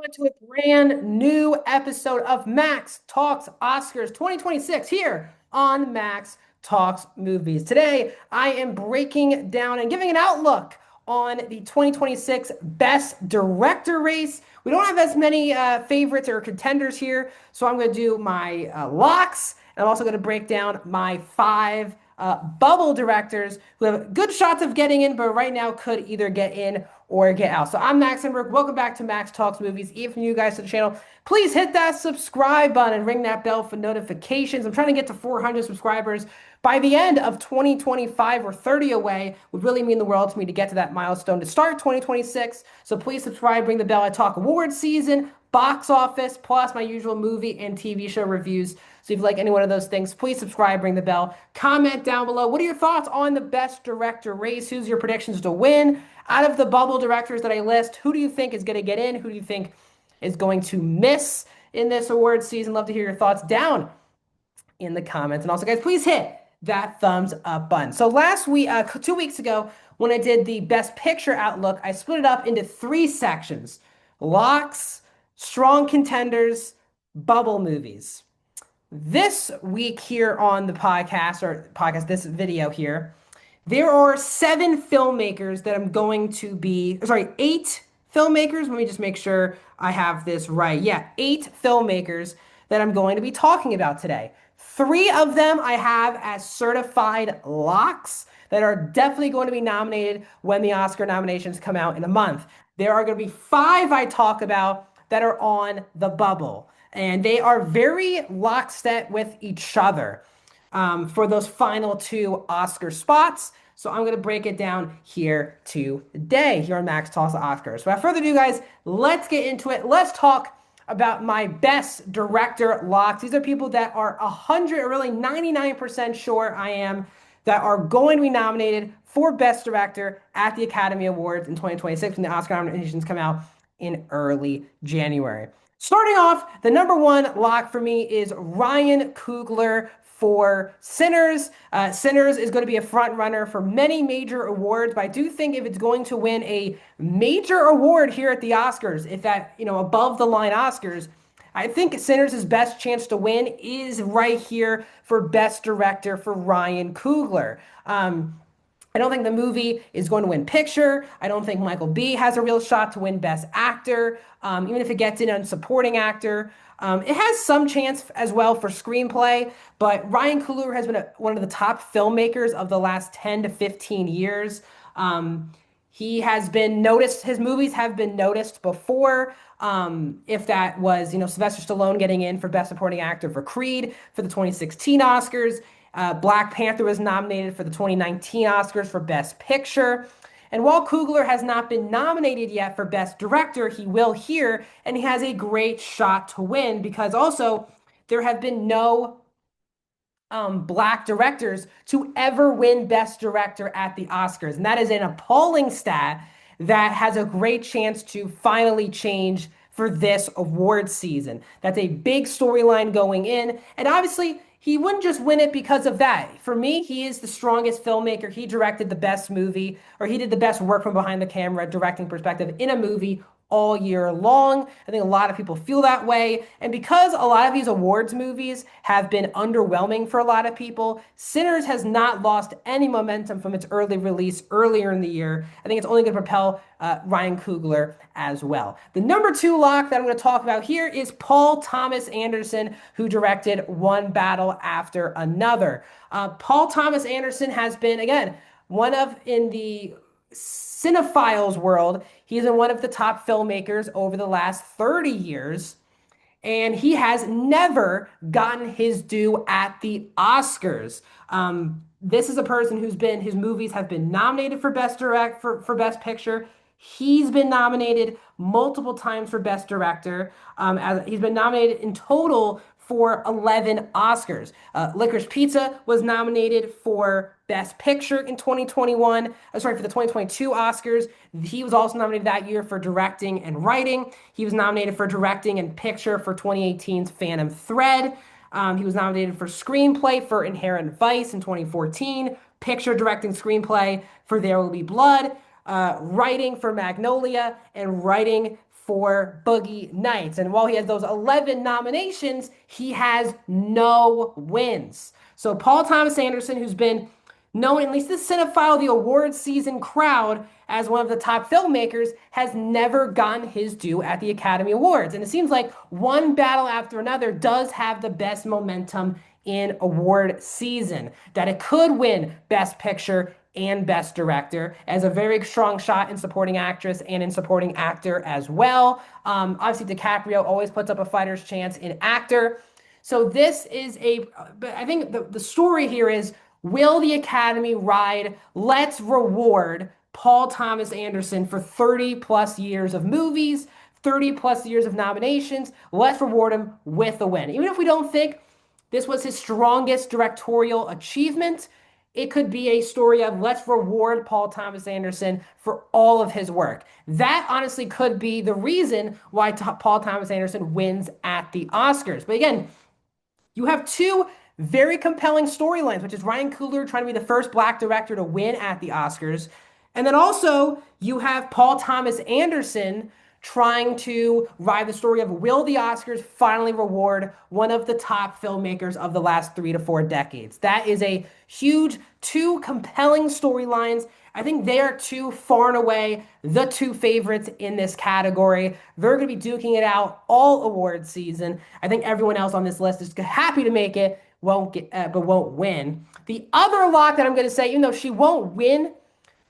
To a brand new episode of Max Talks Oscars 2026 here on Max Talks Movies. Today, I am breaking down and giving an outlook on the 2026 Best Director race. We don't have as many favorites or contenders here, so I'm going to do my locks, and I'm also going to break down my five bubble directors who have good shots of getting in, but right now could either get in or get out. So I'm Max Enberg. Welcome back to Max Talks Movies. If you're new guys to the channel, please hit that subscribe button and ring that bell for notifications. I'm trying to get to 400 subscribers by the end of 2025. Or 30 away. Would really mean the world to me to get to that milestone to start 2026. So please subscribe, ring the bell. I talk award season, box office, plus my usual movie and TV show reviews. So if you like any one of those things, please subscribe, ring the bell, comment down below. What are your thoughts on the Best Director race? Who's your predictions to win? Out of the bubble directors that I list, who do you think is going to get in? Who do you think is going to miss in this award season? Love to hear your thoughts down in the comments. And also, guys, please hit that thumbs up button. So last week, 2 weeks ago, when I did the Best Picture outlook, I split it up into three sections: locks, strong contenders, bubble movies. This week here on the podcast, this video here, there are seven filmmakers that I'm going to be, sorry, eight filmmakers. Let me just make sure I have this right. Yeah, eight filmmakers that I'm going to be talking about today. Three of them I have as certified locks that are definitely going to be nominated when the Oscar nominations come out in a month. There are going to be five I talk about that are on the bubble, and they are very lockstep with each other for those final two Oscar spots. So I'm going to break it down here today, here on Max Talks Oscars. Without further ado, guys, let's get into it. Let's talk about my best director locks. These are people that are 100 or really 99% sure I am that are going to be nominated for Best Director at the Academy Awards in 2026 when the Oscar nominations come out in early January. Starting off, the number one lock for me is Ryan Coogler for Sinners. Sinners is going to be a front runner for many major awards, but I do think if it's going to win a major award here at the Oscars, if that, above the line Oscars, I think Sinners' best chance to win is right here for Best Director for Ryan Coogler. I don't think the movie is going to win picture. I don't think Michael B has a real shot to win Best Actor, even if it gets in on supporting actor. It has some chance as well for screenplay, but Ryan Coogler has been one of the top filmmakers of the last 10 to 15 years. He has been noticed, his movies have been noticed before. If that was, Sylvester Stallone getting in for Best Supporting Actor for Creed for the 2016 Oscars. Black Panther was nominated for the 2019 Oscars for Best Picture. And while Coogler has not been nominated yet for Best Director, he will here, and he has a great shot to win because also there have been no Black directors to ever win Best Director at the Oscars. And that is an appalling stat that has a great chance to finally change for this award season. That's a big storyline going in. And obviously, he wouldn't just win it because of that. For me, he is the strongest filmmaker. He directed the best movie, or he did the best work from behind the camera, directing perspective in a movie all year long. I think a lot of people feel that way. And because a lot of these awards movies have been underwhelming for a lot of people, Sinners has not lost any momentum from its early release earlier in the year. I think it's only going to propel Ryan Coogler as well. The number two lock that I'm going to talk about here is Paul Thomas Anderson, who directed One Battle After Another. Paul Thomas Anderson has been, again, one of, in the cinephiles world, he's been one of the top filmmakers over the last 30 years, and he has never gotten his due at the Oscars. This is a person his movies have been nominated for for Best Picture. He's been nominated multiple times for Best Director. He's been nominated in total for 11 Oscars. Licorice Pizza was nominated for Best Picture in 2021. Sorry, for the 2022 Oscars. He was also nominated that year for directing and writing. He was nominated for directing and picture for 2018's Phantom Thread. He was nominated for screenplay for Inherent Vice in 2014, picture directing screenplay for There Will Be Blood, writing for Magnolia, and writing for Boogie Nights. And while he has those 11 nominations, he has no wins. So Paul Thomas Anderson, who's been known, at least the cinephile, the awards season crowd, as one of the top filmmakers, has never gotten his due at the Academy Awards. And it seems like one battle after another does have the best momentum in award season, that it could win Best Picture and Best Director, as a very strong shot in supporting actress and in supporting actor as well. Obviously, DiCaprio always puts up a fighter's chance in actor. So this is I think the story here is, will the Academy ride, let's reward Paul Thomas Anderson for 30 plus years of movies, 30 plus years of nominations. Let's reward him with a win. Even if we don't think this was his strongest directorial achievement, it could be a story of let's reward Paul Thomas Anderson for all of his work. That honestly could be the reason why Paul Thomas Anderson wins at the Oscars. But again, you have two very compelling storylines, which is Ryan Coogler trying to be the first Black director to win at the Oscars. And then also you have Paul Thomas Anderson trying to ride the story of, will the Oscars finally reward one of the top filmmakers of the last 3 to 4 decades? That is a huge, two compelling storylines. I think they are two, far and away, the two favorites in this category. They're going to be duking it out all award season. I think everyone else on this list is happy to make it, but won't win. The other lock that I'm going to say, even though she won't win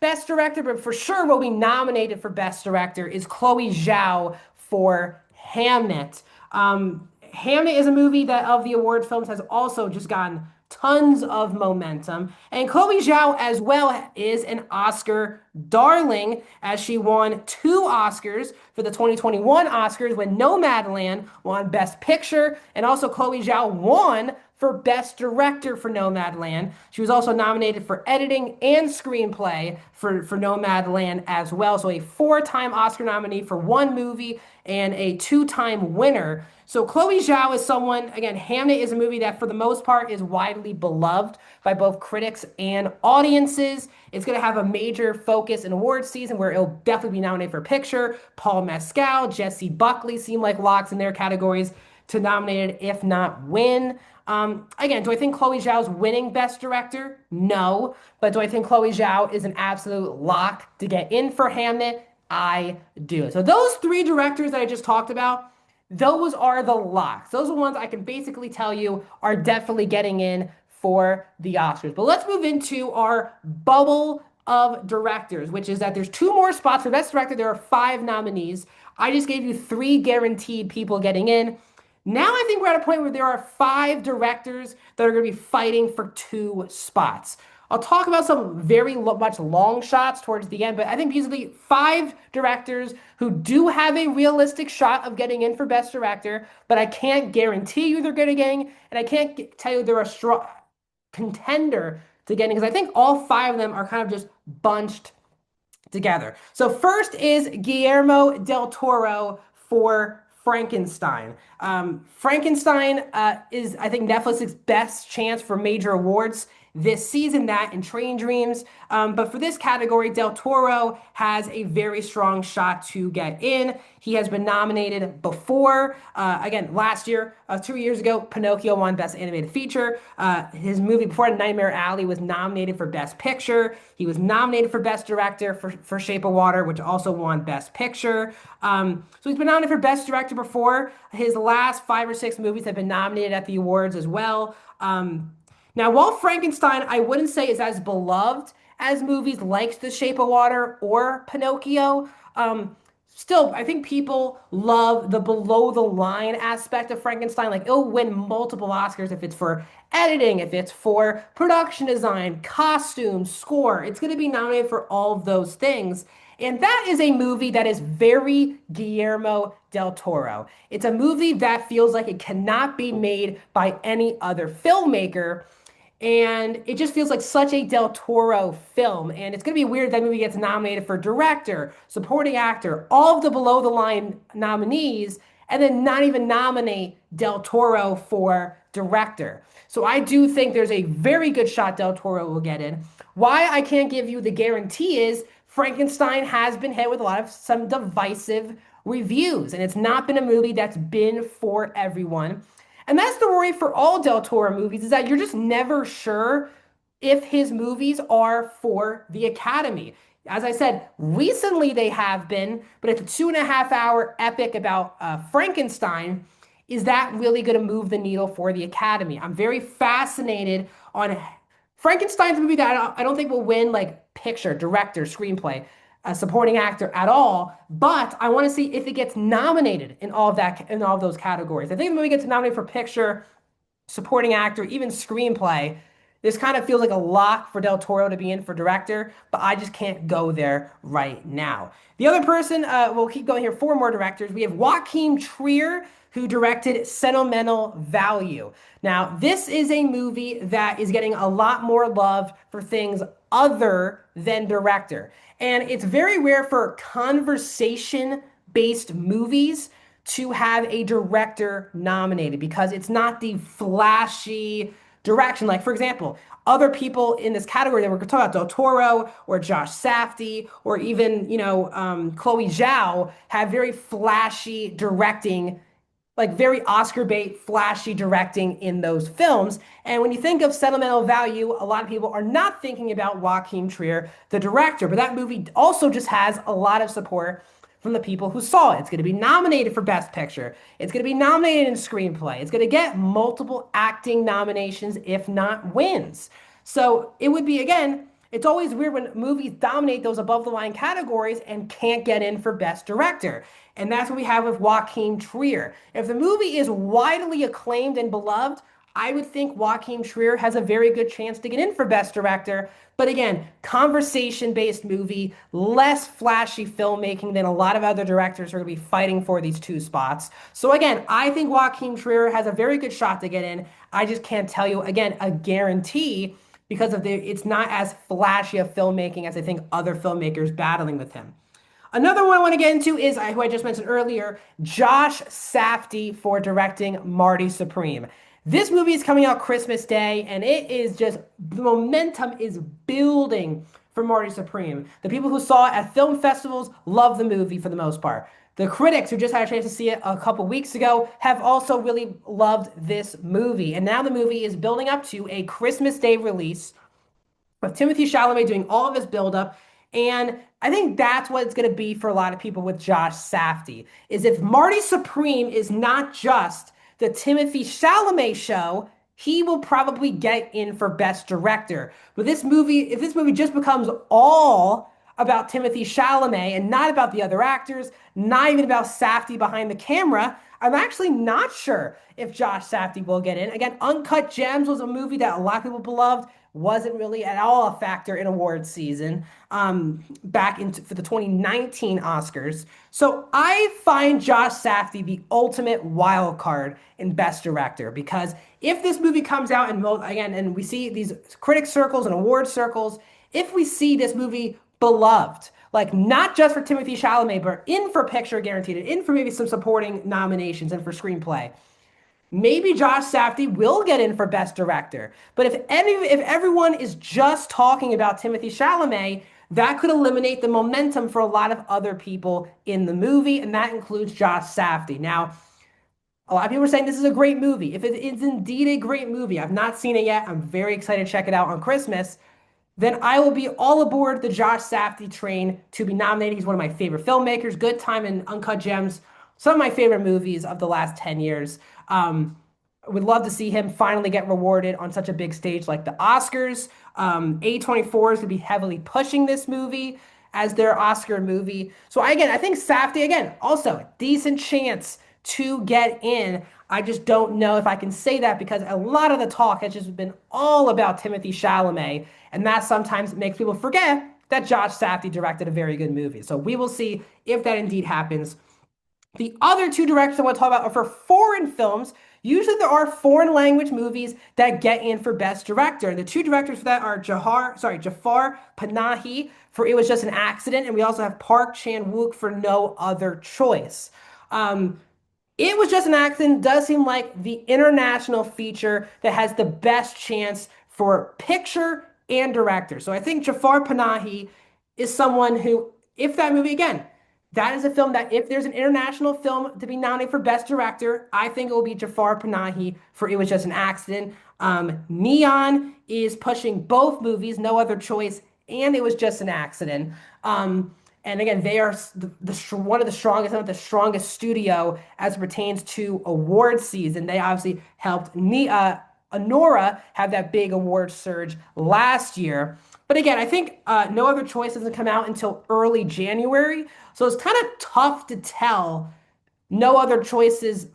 Best Director, but for sure will be nominated for Best Director, is Chloe Zhao for Hamnet. Hamnet is a movie that, of the award films, has also just gotten tons of momentum. And Chloe Zhao as well is an Oscar darling, as she won 2 Oscars for the 2021 Oscars when Nomadland won Best Picture, and also Chloe Zhao won for Best Director for Nomadland. She was also nominated for editing and screenplay for Nomadland as well. So a 4-time Oscar nominee for one movie and a 2-time winner. So Chloe Zhao is someone, again, Hamnet is a movie that for the most part is widely beloved by both critics and audiences. It's going to have a major focus in awards season where it'll definitely be nominated for picture. Paul Mescal, Jessie Buckley seem like locks in their categories to nominate it, if not win. Again, do I think Chloe Zhao's winning Best Director? No. But do I think Chloe Zhao is an absolute lock to get in for Hamnet? I do. So those 3 directors that I just talked about, those are the locks. Those are the ones I can basically tell you are definitely getting in for the Oscars. But let's move into our bubble of directors, which is that there's 2 more spots for Best Director. There are 5 nominees. I just gave you 3 guaranteed people getting in. Now I think we're at a point where there are 5 directors that are going to be fighting for 2 spots. I'll talk about some very much long shots towards the end, but I think basically 5 directors who do have a realistic shot of getting in for Best Director, but I can't guarantee you they're going to get in, and I can't tell you they're a strong contender to getting, because I think all 5 of them are kind of just bunched together. So first is Guillermo del Toro for Frankenstein. Frankenstein is, I think, Netflix's best chance for major awards this season, that and Train Dreams. But for this category, Del Toro has a very strong shot to get in. He has been nominated before. Again, last year, 2 years ago, Pinocchio won Best Animated Feature. His movie before, Nightmare Alley, was nominated for Best Picture. He was nominated for Best Director for Shape of Water, which also won Best Picture. So he's been nominated for Best Director before. His last 5 or 6 movies have been nominated at the awards as well. Now, while Frankenstein, I wouldn't say is as beloved as movies like The Shape of Water or Pinocchio, still, I think people love the below-the-line aspect of Frankenstein. Like, it'll win multiple Oscars if it's for editing, if it's for production design, costumes, score. It's going to be nominated for all of those things. And that is a movie that is very Guillermo del Toro. It's a movie that feels like it cannot be made by any other filmmaker. And it just feels like such a Del Toro film. And it's going to be weird that movie gets nominated for director, supporting actor, all of the below the line nominees, and then not even nominate Del Toro for director. So I do think there's a very good shot Del Toro will get in. Why I can't give you the guarantee is Frankenstein has been hit with some divisive reviews, and it's not been a movie that's been for everyone. And that's the worry for all Del Toro movies, is that you're just never sure if his movies are for the Academy. As I said, recently they have been, but it's a 2.5 hour epic about Frankenstein. Is that really going to move the needle for the Academy? I'm very fascinated on Frankenstein's a movie that I don't think will win like picture, director, screenplay, supporting actor at all. But I want to see if it gets nominated in all of that, in all of those categories. I think the movie gets nominated for picture, supporting actor, even screenplay. This kind of feels like a lock for Del Toro to be in for director, but I just can't go there right now. The other person, we'll keep going here. Four more directors. We have Joachim Trier, who directed Sentimental Value. Now, this is a movie that is getting a lot more love for things other than director. And it's very rare for conversation-based movies to have a director nominated because it's not the flashy direction. Like, for example, other people in this category that we're talking about, Del Toro or Josh Safdie or even, Chloe Zhao, have very flashy directing, like very Oscar bait, flashy directing in those films. And when you think of Sentimental Value, a lot of people are not thinking about Joachim Trier, the director, but that movie also just has a lot of support from the people who saw it. It's going to be nominated for Best Picture. It's going to be nominated in Screenplay. It's going to get multiple acting nominations, if not wins. So it would be, again, it's always weird when movies dominate those above the line categories and can't get in for Best Director. And that's what we have with Joachim Trier. If the movie is widely acclaimed and beloved, I would think Joachim Trier has a very good chance to get in for Best Director. But again, conversation-based movie, less flashy filmmaking than a lot of other directors are going to be fighting for these two spots. So again, I think Joachim Trier has a very good shot to get in. I just can't tell you, again, a guarantee because it's not as flashy of filmmaking as I think other filmmakers battling with him. Another one I want to get into is who I just mentioned earlier, Josh Safdie for directing Marty Supreme. This movie is coming out Christmas Day, and it is just, the momentum is building for Marty Supreme. The people who saw it at film festivals love the movie for the most part. The critics who just had a chance to see it a couple weeks ago have also really loved this movie. And now the movie is building up to a Christmas Day release with Timothée Chalamet doing all of his buildup. And I think that's what it's going to be for a lot of people with Josh Safdie, is if Marty Supreme is not just the Timothée Chalamet show, he will probably get in for Best Director. But this movie, if this movie just becomes all about Timothée Chalamet and not about the other actors, not even about Safdie behind the camera, I'm actually not sure if Josh Safdie will get in. Again, Uncut Gems was a movie that a lot of people beloved, wasn't really at all a factor in awards season for the 2019 Oscars. So I find Josh Safdie the ultimate wild card in Best Director, because if this movie comes out and we see these critic circles and award circles, if we see this movie beloved, like not just for Timothée Chalamet, but in for picture guaranteed, and in for maybe some supporting nominations and for screenplay, maybe Josh Safdie will get in for Best Director. But if everyone is just talking about Timothée Chalamet, that could eliminate the momentum for a lot of other people in the movie, and that includes Josh Safdie. Now, a lot of people are saying this is a great movie. If it is indeed a great movie, I've not seen it yet. I'm very excited to check it out on Christmas. Then I will be all aboard the Josh Safdie train to be nominated. He's one of my favorite filmmakers. Good Time and Uncut Gems, some of my favorite movies of the last 10 years. Would love to see him finally get rewarded on such a big stage like the Oscars. A24 is going to be heavily pushing this movie as their Oscar movie. So I think Safdie, again, also decent chance to get in. I just don't know if I can say that because a lot of the talk has just been all about Timothée Chalamet, and that sometimes makes people forget that Josh Safdie directed a very good movie. So we will see if that indeed happens. The other two directors I want to talk about are for foreign films. Usually there are foreign language movies that get in for Best Director. The two directors for that are Jafar Panahi for It Was Just an Accident, and we also have Park Chan-wook for No Other Choice. It Was Just an Accident does seem like the international feature that has the best chance for picture and director. So I think Jafar Panahi is someone who, if that movie, again, that is a film that if there's an international film to be nominated for Best Director, I think it will be Jafar Panahi for It Was Just an Accident. Neon is pushing both movies, No Other Choice, and It Was Just an Accident. And again, they are one of the strongest, not the strongest studio as it pertains to award season. They obviously helped Anora have that big award surge last year. But again, I think No Other Choice doesn't come out until early January. So it's kind of tough to tell No Other Choice's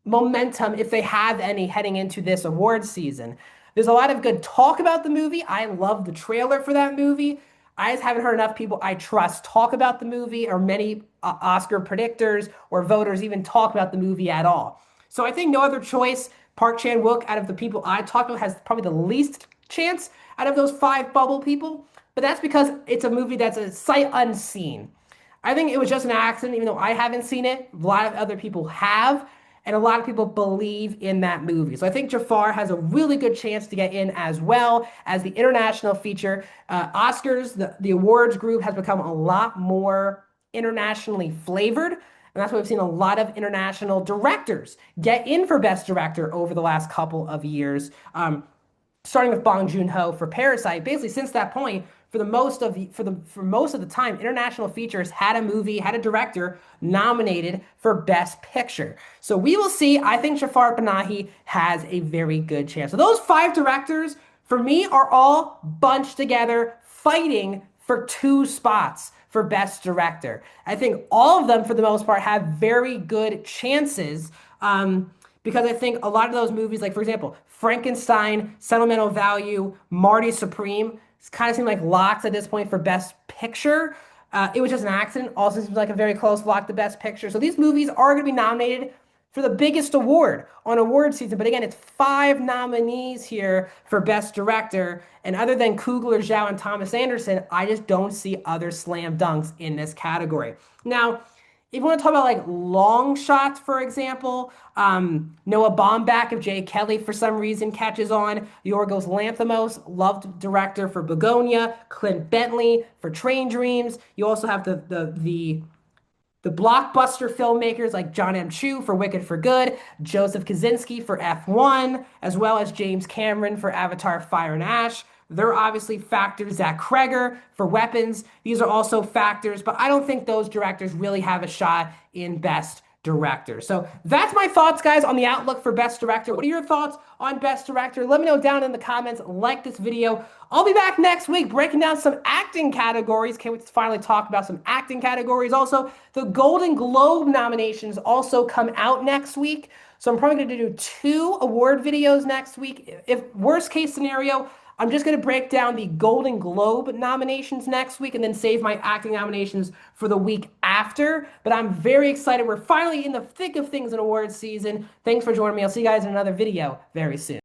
momentum, if they have any, heading into this award season. There's a lot of good talk about the movie. I love the trailer for that movie. I just haven't heard enough people I trust talk about the movie, or many Oscar predictors or voters even talk about the movie at all. So I think No Other Choice, Park Chan-wook, out of the people I talked about, has probably the least chance out of those 5 bubble people. But that's because it's a movie that's a sight unseen. I think It Was Just an Accident, even though I haven't seen it, a lot of other people have, and a lot of people believe in that movie. So I think Jafar has a really good chance to get in as well as the international feature. Oscars, the awards group has become a lot more internationally flavored. And that's why we've seen a lot of international directors get in for Best Director over the last couple of years. Starting with Bong Joon-ho for Parasite. Basically, since that point, for most of the time, international features had a director nominated for Best Picture. So we will see. I think Jafar Panahi has a very good chance. So those 5 directors, for me, are all bunched together, fighting for 2 spots for Best Director. I think all of them, for the most part, have very good chances. Because I think a lot of those movies, like for example, Frankenstein, Sentimental Value, Marty Supreme, kind of seem like locks at this point for Best Picture. It Was Just an Accident also seems like a very close lock to Best Picture. So these movies are going to be nominated for the biggest award on award season. But again, it's 5 nominees here for Best Director. And other than Coogler, Zhao, and Thomas Anderson, I just don't see other slam dunks in this category. Now, if you want to talk about like long shots, for example, Noah Baumbach of Jay Kelly for some reason catches on. Yorgos Lanthimos, loved director for Begonia. Clint Bentley for Train Dreams. You also have the blockbuster filmmakers like John M. Chu for Wicked for Good, Joseph Kosinski for F1, as well as James Cameron for Avatar Fire and Ash. They're obviously factors. Zach Cregger for Weapons. These are also factors, but I don't think those directors really have a shot in Best Director. So that's my thoughts, guys, on the outlook for Best Director. What are your thoughts on Best Director? Let me know down in the comments. Like this video. I'll be back next week breaking down some acting categories. Can't wait to finally talk about some acting categories. Also, the Golden Globe nominations also come out next week. So I'm probably going to do 2 award videos next week. If worst case scenario, I'm just going to break down the Golden Globe nominations next week and then save my acting nominations for the week after. But I'm very excited. We're finally in the thick of things in awards season. Thanks for joining me. I'll see you guys in another video very soon.